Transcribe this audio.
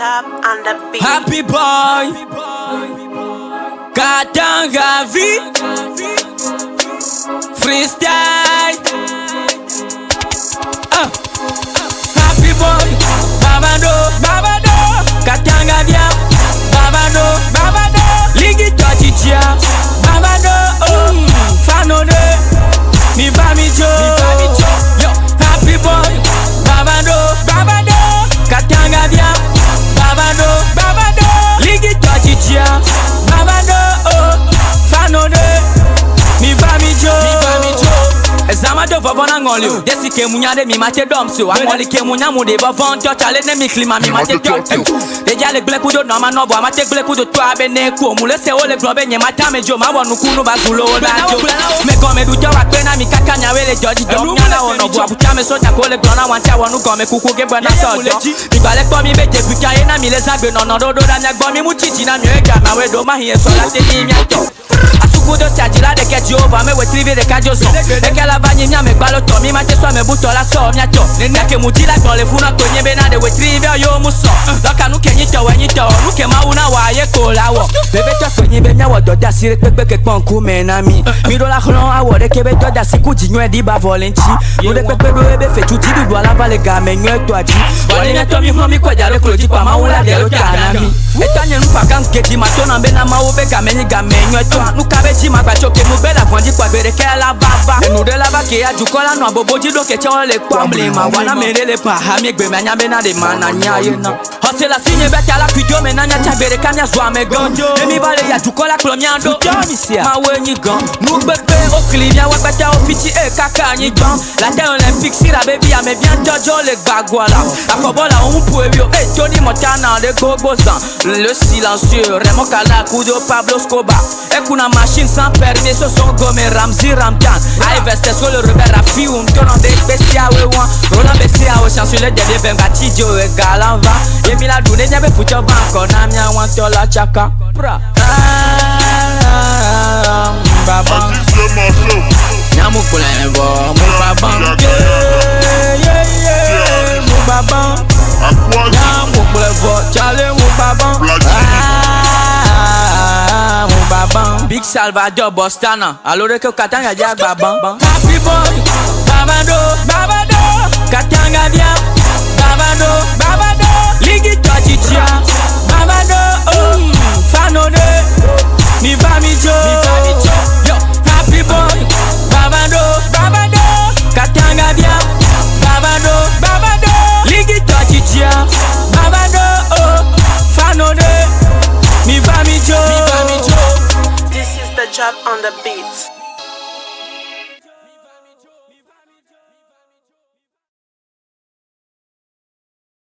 Chop on the beat. Happy boy, Katanga V, freestyle. Happy boy, Babado, Katanga V, Babado, Ligi Tochichia, Babado, Fanode, mi va mi jo. Yo, happy boy, Babado, Katanga V, Babado, Ligi Tochichia, Babado, Fanode, mi va mi jo. Zamado vavona ngolio desi ke munyade mi mate domso amoli ke munyamu de bavon to chale ne mi klima mi mate to de jale gle kudo no ma no bo mate gle kudo to abe ne ku mu le se ole globe nye mata me jo ma wonu kunu bazulo dajo me ko me du to wa pe na mi kakanya wele joji do nyana wono bo abucha me so ta ko le glona wanta wonu ko me kuku ge bana so jo mi bale ko mi beje buka ye na mi le zagbe no no do da nya gbo mi mu chichi na mi e ga ma we do ma hie so la te ni mi ato asukudo si ajira de ke Jehova me we tribe de kajo so e ke la banyi nya me gbalo to mi ma te so me buto la so mi ato ne ke mujila gbon le funa to nye be na de we tribe yo mu so loka nu ke nyi to nu ke ma una wa ye ko la wo bebe to so nyi be nya wo do da sire pepe ke pon ku me na mi do la khon awo de ke be to da siku ji nwe di ba volenti no de pepe do ebe fe tu ti du la vale ga me nwe to adi wale na to mi ho mi kwa jare ko ji pa ma ula de lo kana mi e tanye nu pa kan ke di ma to na be na ma wo be ga me ni ga me nwe to nu ka be ji ma gba choke mu be la fonji kwa bere ke la baba enu de la ba ke ajukola no aboboji do ke cho le kwamble ma wana merele pa ha mi gbe me nya be na de mana nya ye na hosela sinye be ta la kwijo me na nya cha bere kanya zwa me gonjo emi vale ya jukola klomiando ma we nyi gan nu gbegbe o klivia wa peta o fiti e kaka nyi gan la terre olympique si la baby a me bien jojo le gbagwala akobola on pou ewi o e Tony Montana de gogozan le silencieux Remo Kala Kudo Pablo Escobar e kuna machine sans permis so son gomme Ramzi Ramjan ai veste sur le rebelle a fium tono de spécial we wan Roland Bessia o chancelier de ben batijo e galanva e mi la dune nya be fucho van ko na mia wan to la chaka bra baba nyamu kule bo mu baba mu baba nyamu kule bo chale mu baba mu baba Big Salvador Bostana alore ke Katanga ja baba happy boy Babado Katanga dia Babado Ligi Tochichia Babado Fanode mi va mi jo yo happy boy Babado Katanga dia Babado Ligi Tochichia Babado Fanode mi va mi jo This is the Chop on the beat.